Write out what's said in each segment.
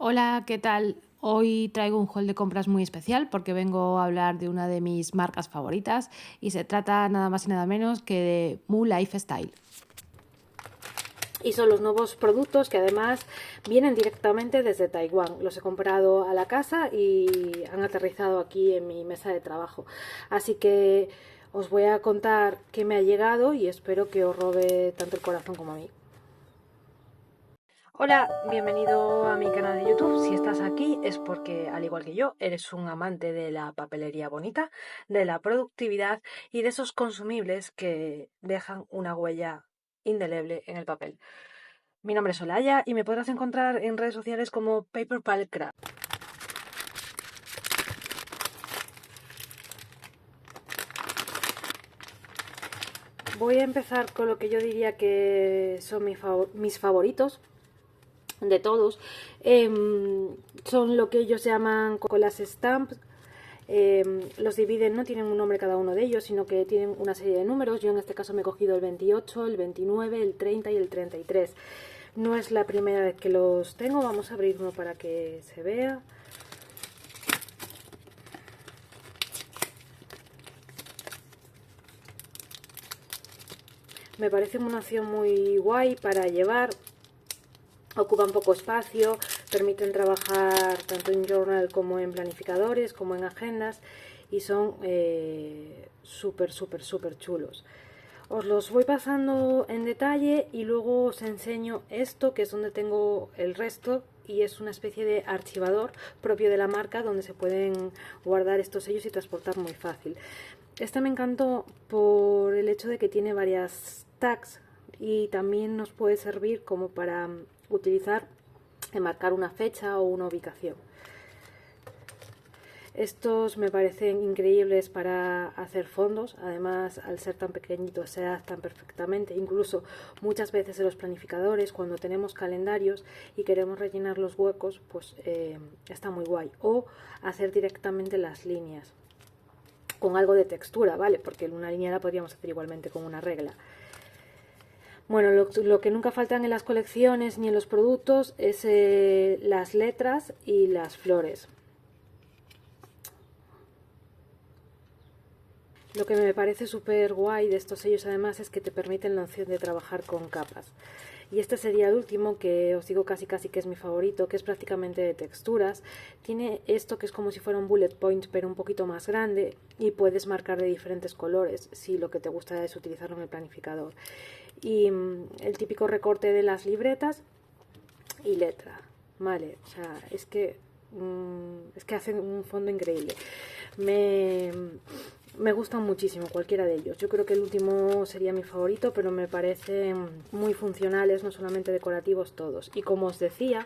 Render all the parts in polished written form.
Hola, ¿qué tal? Hoy traigo un haul de compras muy especial porque vengo a hablar de una de mis marcas favoritas y se trata nada más y nada menos que de Mu Lifestyle. Y son los nuevos productos que además vienen directamente desde Taiwán. Los he comprado a la casa y han aterrizado aquí en mi mesa de trabajo. Así que os voy a contar qué me ha llegado y espero que os robe tanto el corazón como a mí. Hola, bienvenido a mi canal de YouTube. Si estás aquí es porque, al igual que yo, eres un amante de la papelería bonita, de la productividad y de esos consumibles que dejan una huella indeleble en el papel. Mi nombre es Olaya y me podrás encontrar en redes sociales como Paper Craft. Voy a empezar con lo que yo diría que son mis favoritos de todos. Son lo que ellos llaman colas stamps. Los dividen, no tienen un nombre cada uno de ellos, sino que tienen una serie de números. Yo en este caso me he cogido el 28, el 29, el 30 y el 33. No es la primera vez que los tengo. Vamos a abrir uno para que se vea. Me parece una opción muy guay para llevar. Ocupan poco espacio, permiten trabajar tanto en journal como en planificadores, como en agendas, y son súper chulos. Os los voy pasando en detalle y luego os enseño esto, que es donde tengo el resto, y es una especie de archivador propio de la marca donde se pueden guardar estos sellos y transportar muy fácil. Este me encantó por el hecho de que tiene varias tags y también nos puede servir como para utilizar, marcar una fecha o una ubicación. Estos me parecen increíbles para hacer fondos, además al ser tan pequeñitos se adaptan perfectamente, incluso muchas veces en los planificadores cuando tenemos calendarios y queremos rellenar los huecos, pues está muy guay. O hacer directamente las líneas con algo de textura, ¿vale? Porque una línea la podríamos hacer igualmente con una regla. Bueno, lo que nunca faltan en las colecciones ni en los productos es las letras y las flores. Lo que me parece súper guay de estos sellos además es que te permiten la opción de trabajar con capas. Y este sería el último, que os digo casi que es mi favorito, que es prácticamente de texturas. Tiene esto que es como si fuera un bullet point, pero un poquito más grande, y puedes marcar de diferentes colores si lo que te gusta es utilizarlo en el planificador. Y el típico recorte de las libretas y letra, vale, o sea, es que hacen un fondo increíble. Me gustan muchísimo cualquiera de ellos. Yo creo que el último sería mi favorito, pero me parecen muy funcionales, no solamente decorativos todos. Y como os decía,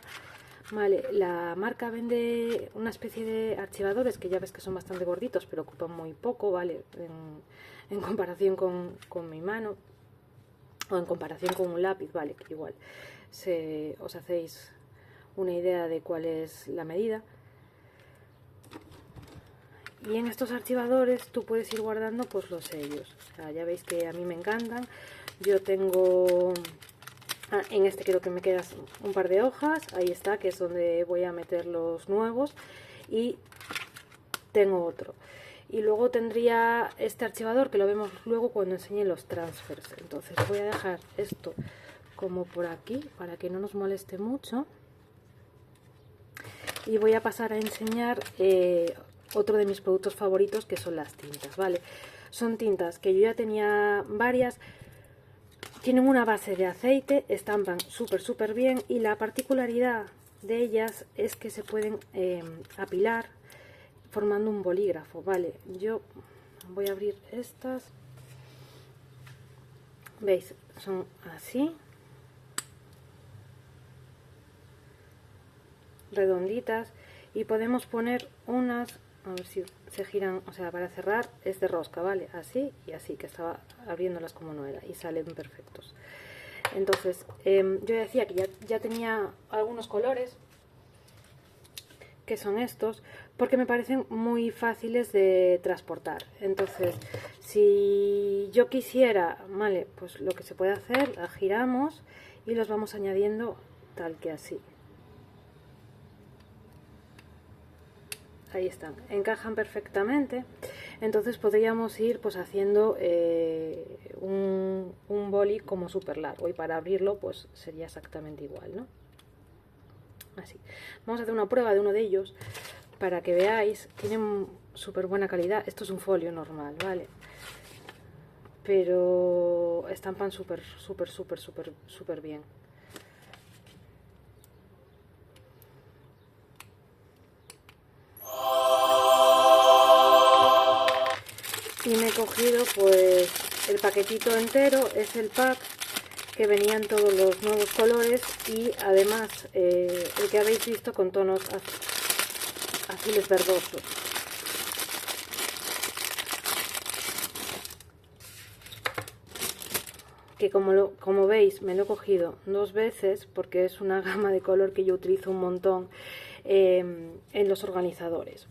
vale, la marca vende una especie de archivadores que ya ves que son bastante gorditos, pero ocupan muy poco, vale, en comparación con mi mano, o en comparación con un lápiz, vale, que igual os hacéis una idea de cuál es la medida. Y en estos archivadores tú puedes ir guardando pues los sellos. O sea, ya veis que a mí me encantan. Yo tengo... en este creo que me quedan un par de hojas. Ahí está, que es donde voy a meter los nuevos. Y tengo otro. Y luego tendría este archivador que lo vemos luego cuando enseñe los transfers. Entonces voy a dejar esto como por aquí para que no nos moleste mucho. Y voy a pasar a enseñar otro de mis productos favoritos, que son las tintas, ¿vale? Son tintas que yo ya tenía varias, tienen una base de aceite, estampan súper bien, y la particularidad de ellas es que se pueden apilar formando un bolígrafo, ¿vale? Yo voy a abrir estas, ¿veis? Son así, redonditas, y podemos poner unas, a ver si se giran, o sea, para cerrar es de rosca, ¿vale? Así y así, que estaba abriéndolas como no era, y salen perfectos. Entonces, yo decía que ya tenía algunos colores, que son estos, porque me parecen muy fáciles de transportar. Entonces, si yo quisiera, vale, pues lo que se puede hacer, la giramos y los vamos añadiendo tal que así. ahí están, encajan perfectamente. Entonces podríamos ir pues haciendo un boli como súper largo, y para abrirlo pues sería exactamente igual, ¿no? Así. Vamos a hacer una prueba de uno de ellos para que veáis. Tienen súper buena calidad. Esto es un folio normal, ¿vale? Pero estampan súper bien. Y me he cogido pues el paquetito entero, es el pack que venían todos los nuevos colores, y además el que habéis visto con tonos azules verdosos. Que como veis me lo he cogido 2 veces porque es una gama de color que yo utilizo un montón en los organizadores.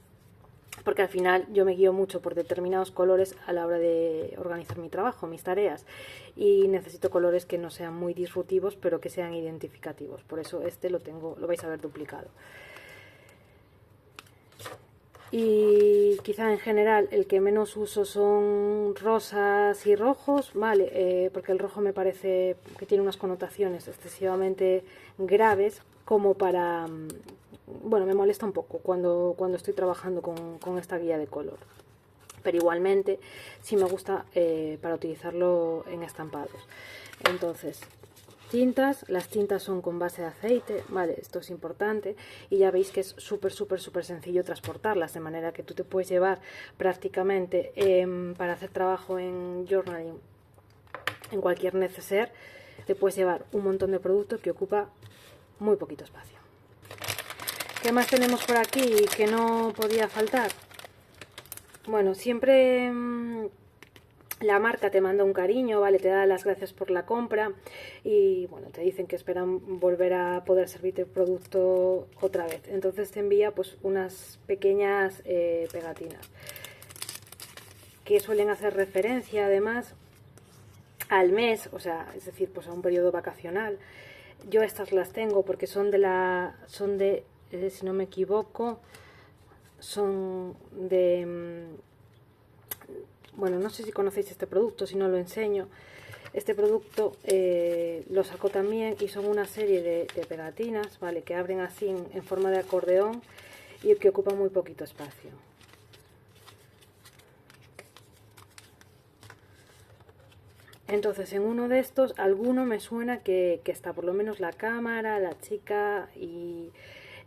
Porque al final yo me guío mucho por determinados colores a la hora de organizar mi trabajo, mis tareas, y necesito colores que no sean muy disruptivos pero que sean identificativos. Por eso este lo vais a ver duplicado. Y quizá en general el que menos uso son rosas y rojos, vale, porque el rojo me parece que tiene unas connotaciones excesivamente graves como para... Bueno, me molesta un poco cuando estoy trabajando con esta guía de color. Pero igualmente sí me gusta para utilizarlo en estampados. Entonces, tintas, las tintas son con base de aceite, vale, esto es importante, y ya veis que es súper sencillo transportarlas, de manera que tú te puedes llevar prácticamente para hacer trabajo en journaling, en cualquier neceser, te puedes llevar un montón de producto que ocupa muy poquito espacio. ¿Qué más tenemos por aquí que no podía faltar? Bueno, siempre la marca te manda un cariño, ¿vale? Te da las gracias por la compra y, bueno, te dicen que esperan volver a poder servirte el producto otra vez. Entonces te envía pues unas pequeñas pegatinas que suelen hacer referencia además al mes, o sea, es decir, pues a un periodo vacacional. Yo estas las tengo porque son de si no me equivoco, son de... Bueno, no sé si conocéis este producto, si no lo enseño. Este producto lo sacó también y son una serie de pegatinas, ¿vale? Que abren así en forma de acordeón y que ocupan muy poquito espacio. Entonces en uno de estos, alguno me suena que está por lo menos la cámara, la chica y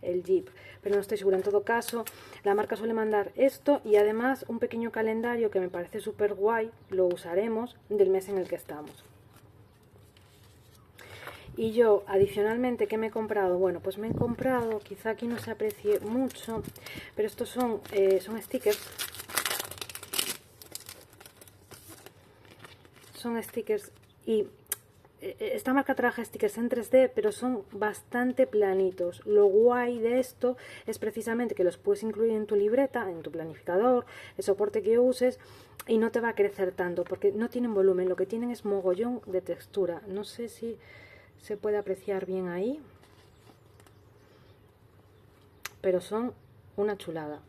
el jeep, pero no estoy segura. En todo caso, la marca suele mandar esto y además un pequeño calendario que me parece súper guay, lo usaremos, del mes en el que estamos. Y yo, adicionalmente, ¿qué me he comprado? Bueno, pues me he comprado, quizá aquí no se aprecie mucho, pero estos son stickers. Son stickers y esta marca trabaja stickers en 3D, pero son bastante planitos. Lo guay de esto es precisamente que los puedes incluir en tu libreta, en tu planificador, el soporte que uses, y no te va a crecer tanto porque no tienen volumen, lo que tienen es mogollón de textura. No sé si se puede apreciar bien ahí, pero son una chulada.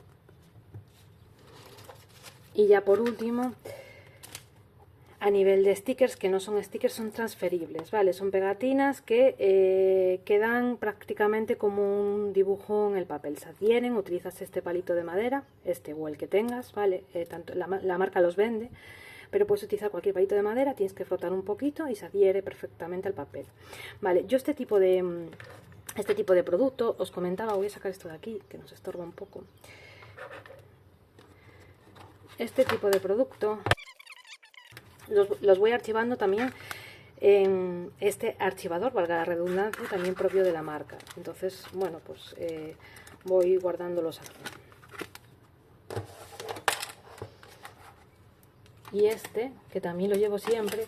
Y ya por último, a nivel de stickers, que no son stickers, son transferibles, ¿vale? Son pegatinas que quedan prácticamente como un dibujo en el papel. Se adhieren, utilizas este palito de madera, este o el que tengas, ¿vale? Tanto la marca los vende, pero puedes utilizar cualquier palito de madera, tienes que frotar un poquito y se adhiere perfectamente al papel, ¿vale? Yo este tipo de producto, os comentaba, voy a sacar esto de aquí, que nos estorba un poco. Este tipo de producto los voy archivando también en este archivador, valga la redundancia, también propio de la marca. Entonces, bueno, pues voy guardándolos aquí. Y este, que también lo llevo siempre,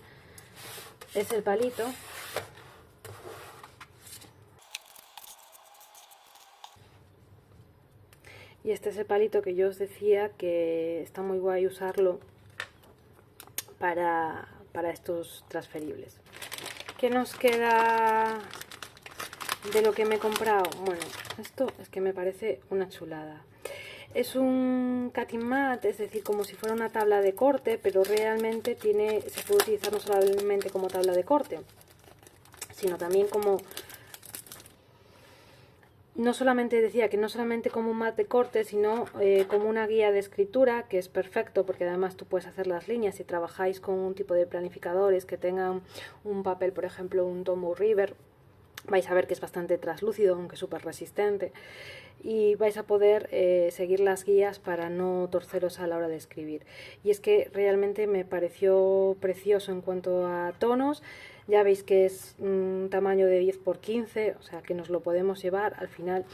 es el palito. Y este es el palito que yo os decía que está muy guay usarlo para estos transferibles. ¿Qué nos queda de lo que me he comprado? Bueno, esto es que me parece una chulada. Es un cutting mat, es decir, como si fuera una tabla de corte, pero realmente se puede utilizar no solamente como tabla de corte, sino también como... No solamente decía que no solamente como un mat de corte, sino como una guía de escritura, que es perfecto porque además tú puedes hacer las líneas si trabajáis con un tipo de planificadores que tengan un papel, por ejemplo, un Tombow River. Vais a ver que es bastante translúcido, aunque súper resistente, y vais a poder seguir las guías para no torceros a la hora de escribir. Y es que realmente me pareció precioso en cuanto a tonos. Ya veis que es un tamaño de 10 por 15, o sea que nos lo podemos llevar. Al final,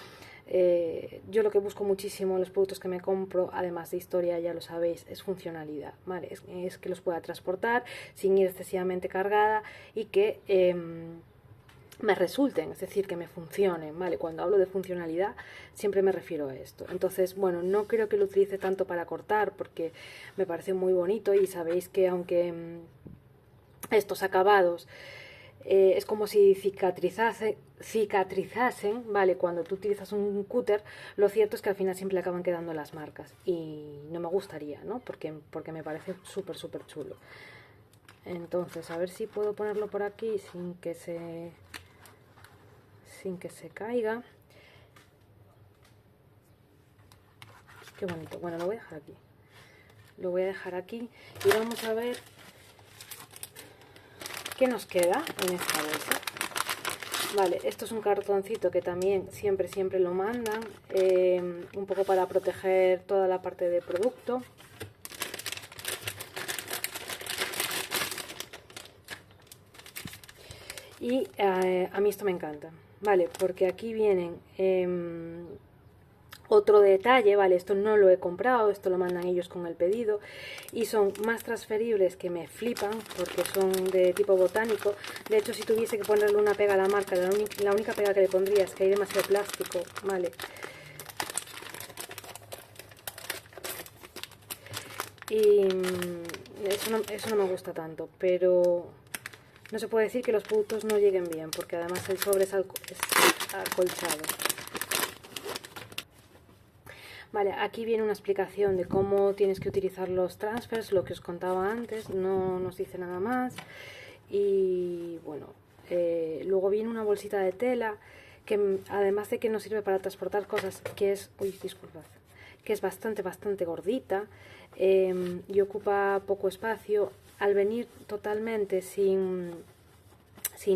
yo lo que busco muchísimo en los productos que me compro, además de historia, ya lo sabéis, es funcionalidad, ¿vale? Es que los pueda transportar sin ir excesivamente cargada y que... me resulten, es decir, que me funcionen, ¿vale? Cuando hablo de funcionalidad siempre me refiero a esto. Entonces, bueno, no creo que lo utilice tanto para cortar porque me parece muy bonito y sabéis que aunque estos acabados es como si cicatrizasen, ¿vale? Cuando tú utilizas un cúter, lo cierto es que al final siempre le acaban quedando las marcas y no me gustaría, ¿no? Porque me parece súper, súper chulo. Entonces, a ver si puedo ponerlo por aquí sin que se caiga. Qué bonito. Bueno, lo voy a dejar aquí. Lo voy a dejar aquí y vamos a ver qué nos queda en esta bolsa. Vale, esto es un cartoncito que también siempre lo mandan, un poco para proteger toda la parte de producto. Y a mí esto me encanta, ¿vale? Porque aquí vienen otro detalle, ¿vale? Esto no lo he comprado, esto lo mandan ellos con el pedido y son más transferibles que me flipan porque son de tipo botánico. De hecho, si tuviese que ponerle una pega a la marca, la única pega que le pondría es que hay demasiado plástico, ¿vale? Y eso no me gusta tanto, pero no se puede decir que los productos no lleguen bien, porque además el sobre es acolchado. Vale, aquí viene una explicación de cómo tienes que utilizar los transfers, lo que os contaba antes, no nos dice nada más. Y bueno, luego viene una bolsita de tela que además de que nos sirve para transportar cosas, que es, disculpad, que es bastante gordita y ocupa poco espacio. Al venir totalmente sin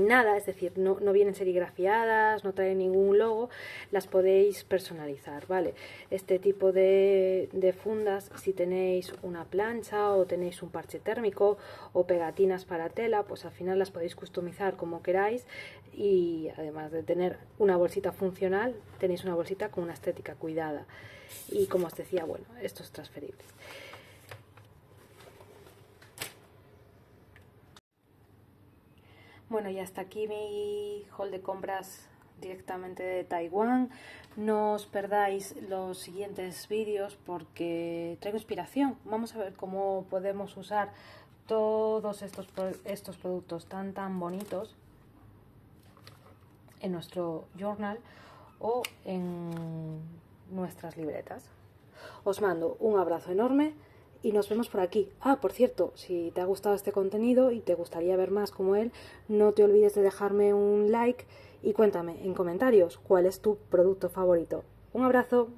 nada, es decir, no vienen serigrafiadas, no traen ningún logo, las podéis personalizar, ¿vale? Este tipo de fundas, si tenéis una plancha o tenéis un parche térmico o pegatinas para tela, pues al final las podéis customizar como queráis y además de tener una bolsita funcional, tenéis una bolsita con una estética cuidada. Y como os decía, bueno, esto es transferible. Bueno, y hasta aquí mi haul de compras directamente de Taiwán. No os perdáis los siguientes vídeos porque traigo inspiración. Vamos a ver cómo podemos usar todos estos productos tan bonitos en nuestro journal o en nuestras libretas. Os mando un abrazo enorme y nos vemos por aquí. Ah, por cierto, si te ha gustado este contenido y te gustaría ver más como él, no te olvides de dejarme un like y cuéntame en comentarios cuál es tu producto favorito. Un abrazo.